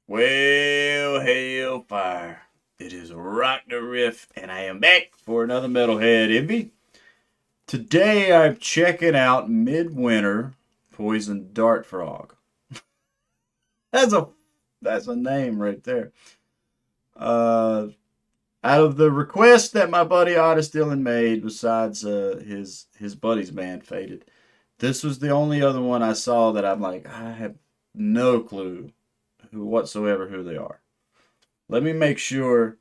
Well, hellfire. It is RockdaRiff, and I am back for another Metalhead Envy. Today I'm checking out Midwinter Poison Dart Frog. That's a that's a name right there. Uh, Out of the request that my buddy Otis Dillon made, besides his buddy's band Faded, this was the only other one I saw that I'm like, I have no clue who they are. Let me make sure.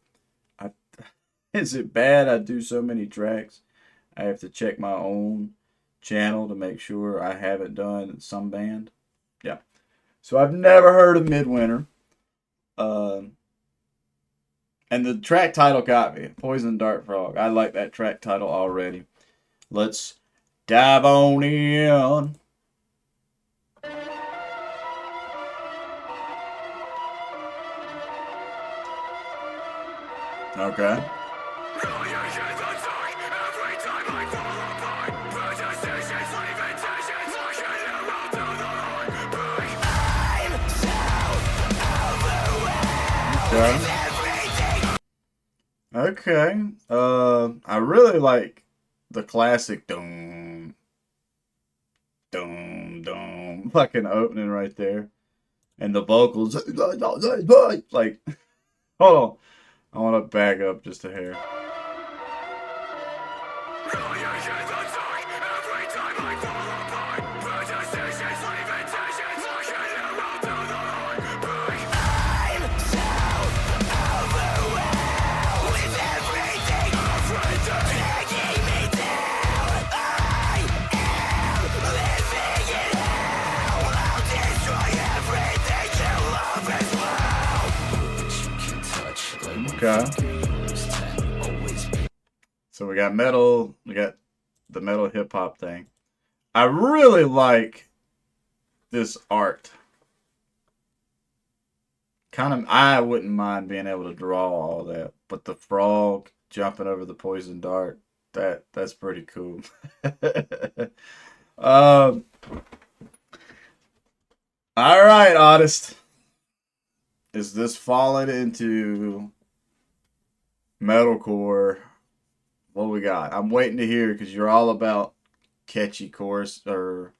I, is it bad I do so many tracks? I have to check my own channel to make sure I haven't done some band. Yeah. So I've never heard of Midwinter. Uh, and the track title got me. Poison Dart Frog. I like that track title already. Let's dive on in. Okay. Okay. Okay. I really like the classic dum dum dum fucking opening right there, and the vocals like. Hold on, I want to back up just a hair. Okay. So we got metal, we got the metal hip hop thing. I really like this art. I wouldn't mind being able to draw all that, but the frog jumping over the poison dart, that's pretty cool. um, all right, artist. Is this falling into metalcore? What we got? I'm waiting to hear because you're all about catchy chorus or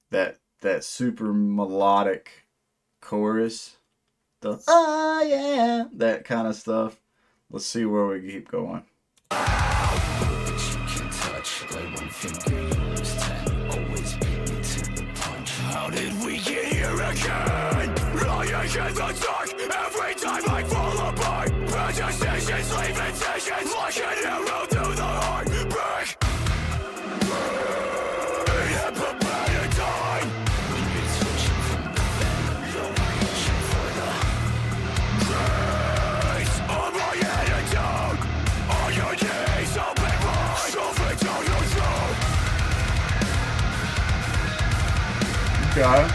that super melodic chorus. The oh yeah, that kind of stuff. Let's see where we keep going. How did we get here again? Riots attack every time I fall apart. Protestations, limitations, like an arrow through the heart. Break. Okay.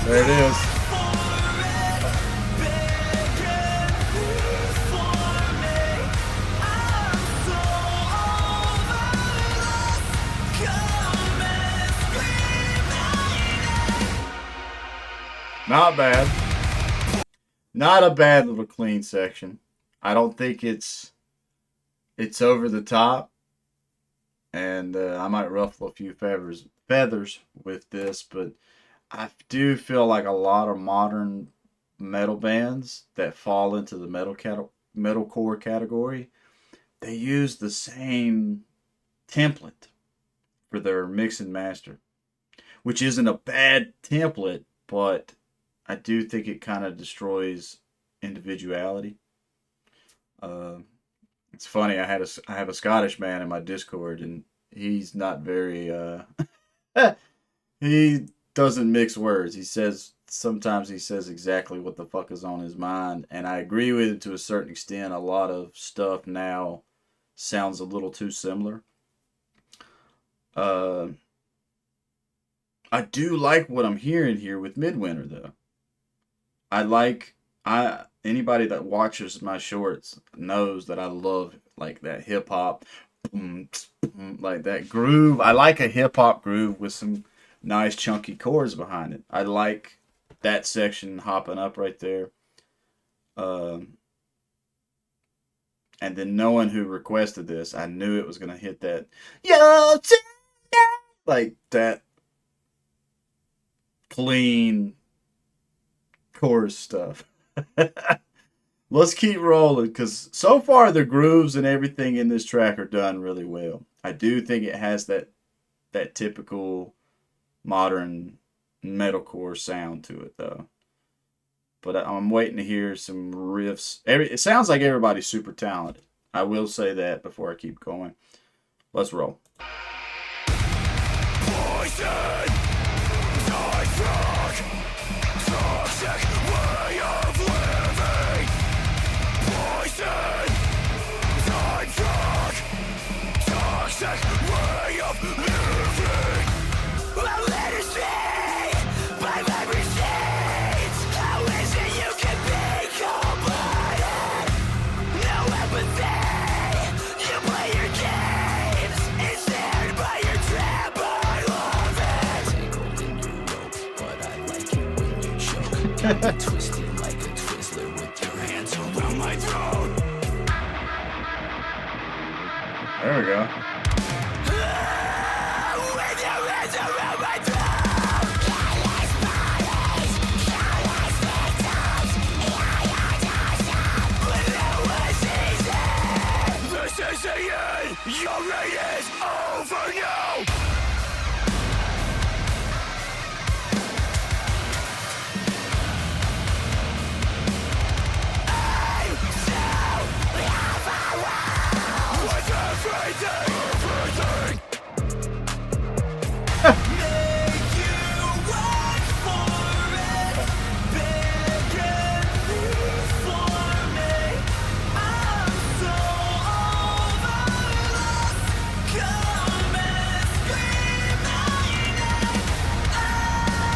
There it is. Not bad. Not a bad little clean section. I don't think it's over the top, and I might ruffle a few feathers with this, but I do feel like a lot of modern metal bands that fall into the metalcore category, they use the same template for their mix and master, which isn't a bad template, but I do think it kind of destroys individuality. Uh, it's funny. I have a Scottish man in my Discord, and he's not very. He doesn't mix words. Sometimes he says exactly what the fuck is on his mind, and I agree with it to a certain extent. A lot of stuff now sounds a little too similar. Uh, I do like what I'm hearing here with Midwinter though. I like I anybody that watches my shorts knows that I love like that hip hop, like that groove. I like a hip hop groove with some nice chunky chords behind it. I like that section hopping up right there. Um, and then knowing who requested this, I knew it was gonna hit that yo like that clean chorus stuff. Let's keep rolling because so far the grooves and everything in this track are done really well. I do think it has that typical modern metalcore sound to it though. But I'm waiting to hear some riffs. It sounds like everybody's super talented. I will say that before I keep going. Let's roll. Poison, toxic way of living. Poison, toxic way of living. I'm let it see by my receipts. How is it you can be cold-blooded? No empathy. You play your games instead, but you're trapped. I love it. Tangled in your rope, but I like it when you choke. Twisted like a Twizzler with your hands around my throat. There we go. With your hands around my throat. Careless bodies, careless victims. But it was easy. This is the end. Your reign is over now. I'm so overwhelmed with everything. Make you work for it, beg and plead for me. I'm so overlooked. Come and scream my name.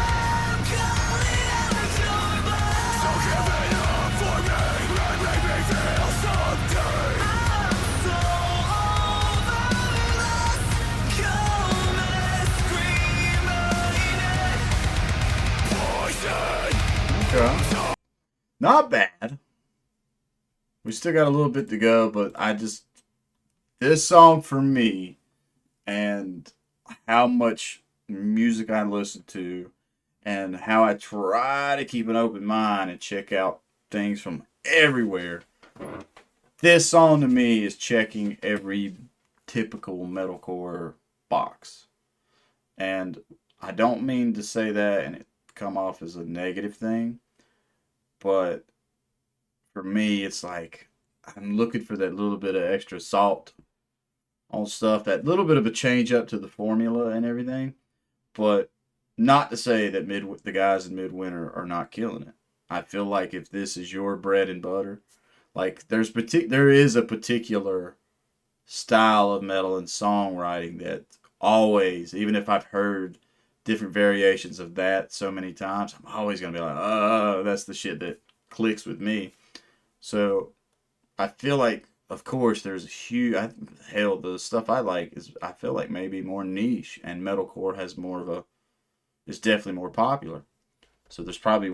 I'm calling out your blood. So give it up for me and make me feel someday. I'm so overlooked. Come and scream my name. Poison. Okay. Not bad. We still got a little bit to go, but this song for me and how much music I listen to and how I try to keep an open mind and check out things from everywhere. This song to me is checking every typical metalcore box. And I don't mean to say that and it come off as a negative thing, but for me it's like I'm looking for that little bit of extra salt on stuff, that little bit of a change up to the formula and everything. But not to say that the guys in Midwinter are not killing it. I feel like if this is your bread and butter, like there is a particular style of metal and songwriting that always, even if I've heard different variations of that so many times, I'm always gonna be like, oh, that's the shit that clicks with me. So I feel like, of course, there's a huge hell. The stuff I like is I feel like maybe more niche, and metalcore has more of a is definitely more popular. So there's probably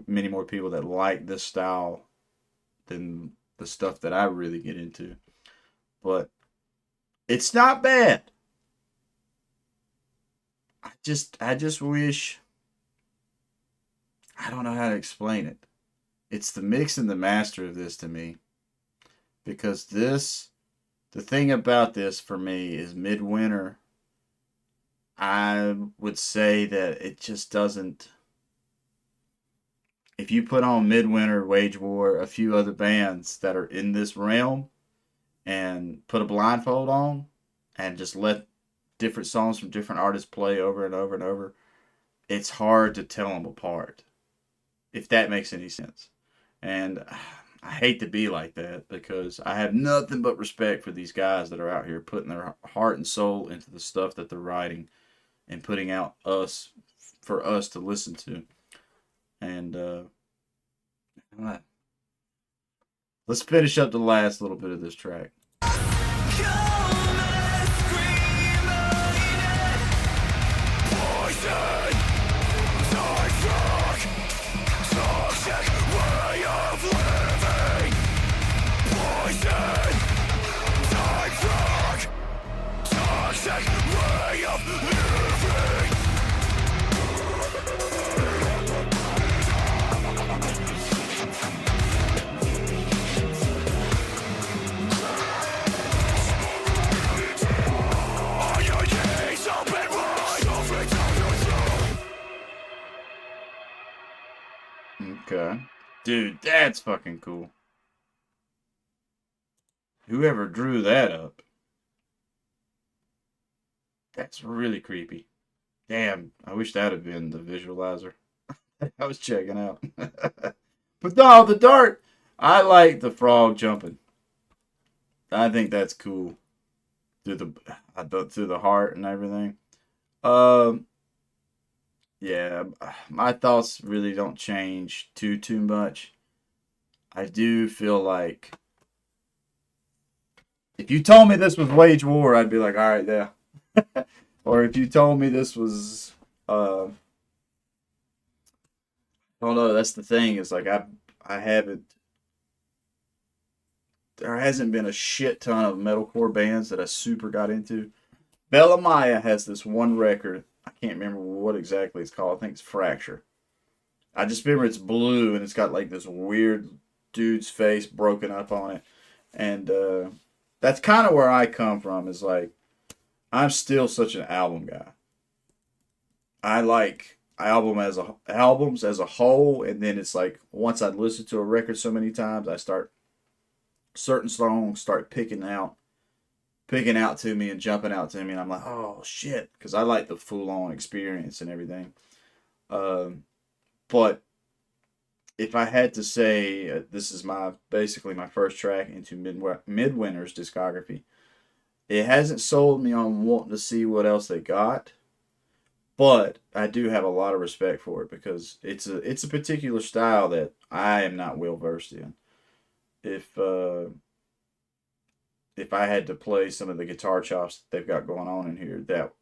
many more people that like this style than the stuff that I really get into. But it's not bad. I just wish, I don't know how to explain it. It's the mix and the master of this to me. Because the thing about this for me is Midwinter, I would say that it just doesn't. If you put on Midwinter, Wage War, a few other bands that are in this realm, and put a blindfold on, and just let different songs from different artists play over and over and over, it's hard to tell them apart. If that makes any sense. And I hate to be like that because I have nothing but respect for these guys that are out here putting their heart and soul into the stuff that they're writing and putting out for us to listen to. And Let's finish up the last little bit of this track. Okay. Dude, that's fucking cool. Whoever drew that up. That's really creepy. Damn, I wish that had been the visualizer I was checking out. But no, the dart, I like the frog jumping. I think that's cool. Through the heart and everything. Um, yeah, my thoughts really don't change too much. I do feel like if you told me this was Wage War, I'd be like, all right, yeah. Or if you told me this was, I don't know. That's the thing. Is like I haven't. There hasn't been a shit ton of metalcore bands that I super got into. Bella Maya has this one record. I can't remember what exactly it's called. I think it's Fracture. I just remember it's blue and it's got like this weird dude's face broken up on it, and that's kind of where I come from. Is like I'm still such an album guy. I like albums as a whole, and then it's like once I listen to a record so many times, I start certain songs start picking out to me and jumping out to me, and I'm like, oh shit, because I like the full on experience and everything. Um, but if I had to say, this is my basically my first track into Midwinter's discography. It hasn't sold me on wanting to see what else they got, but I do have a lot of respect for it because it's a particular style that I am not well versed in. If if I had to play some of the guitar chops that they've got going on in here, that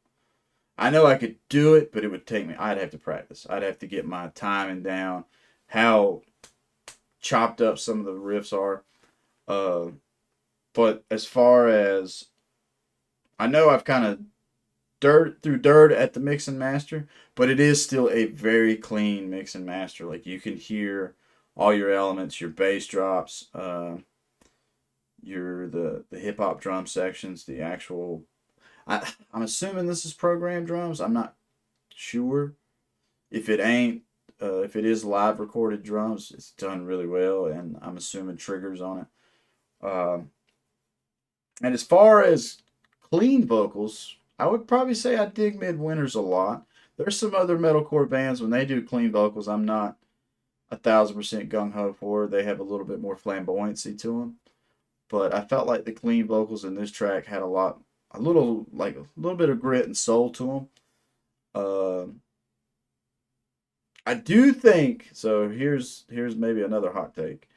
I know I could do it, but it would take me. I'd have to practice. I'd have to get my timing down, how chopped up some of the riffs are. Uh, but as far as I know, I've kind of dirt at the mix and master, but it is still a very clean mix and master. Like you can hear all your elements, your bass drops, your the hip hop drum sections, the actual. I'm assuming this is programmed drums. I'm not sure. If it ain't, if it is live recorded drums, it's done really well, and I'm assuming triggers on it. And as far as clean vocals, I would probably say I dig Midwinters a lot. There's some other metalcore bands when they do clean vocals, I'm not 1,000% gung ho for. They have a little bit more flamboyancy to them, but I felt like the clean vocals in this track had a little bit of grit and soul to them. Uh, I do think so. Here's maybe another hot take.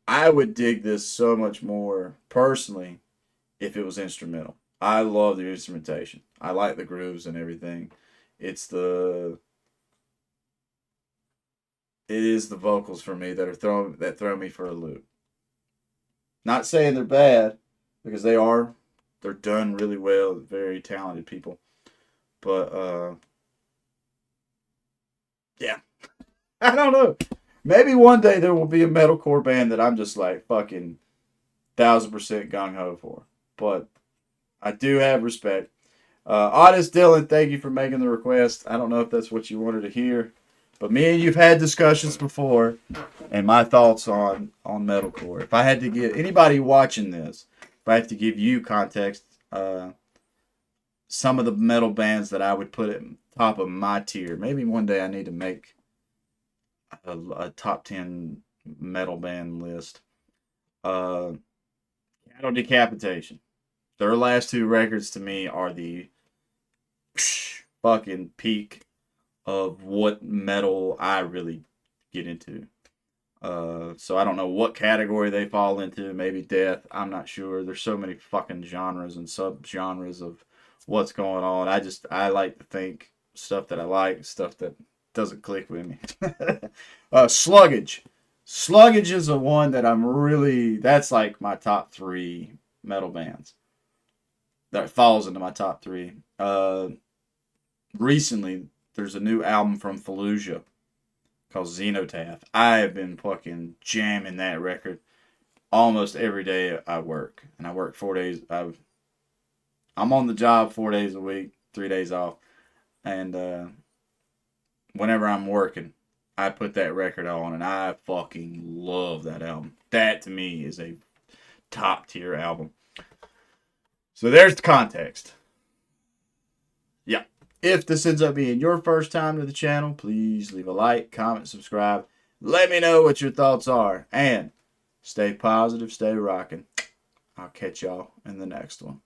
I would dig this so much more personally if it was instrumental. I love the instrumentation. I like the grooves and everything. It's the it is the vocals for me that throw me for a loop. Not saying they're bad because they are. They're done really well. Very talented people. But yeah, I don't know. Maybe one day there will be a metalcore band that I'm just like fucking 1,000% gung ho for. But I do have respect. Honest Dylan, thank you for making the request. I don't know if that's what you wanted to hear, but me and you've had discussions before, and my thoughts on metalcore. If I had to give anybody watching this, if I have to give you context, some of the metal bands that I would put at top of my tier. Maybe one day I need to make a top 10 metal band list. Uh, Cattle Decapitation. Their last two records to me are the fucking peak of what metal I really get into. So I don't know what category they fall into. Maybe death. I'm not sure. There's so many fucking genres and subgenres of what's going on. I like to think stuff that I like, stuff that doesn't click with me. Sluggage. Sluggage is a one that that's like my top three metal bands. That falls into my top three. Recently, there's a new album from Fallujah called Xenotaph. I have been fucking jamming that record almost every day I work. And I work 4 days. I'm on the job 4 days a week, 3 days off. And whenever I'm working, I put that record on, and I fucking love that album. That to me is a top tier album. So there's the context. Yeah. If this ends up being your first time to the channel, please leave a like, comment, subscribe. Let me know what your thoughts are. And stay positive, stay rocking. I'll catch y'all in the next one.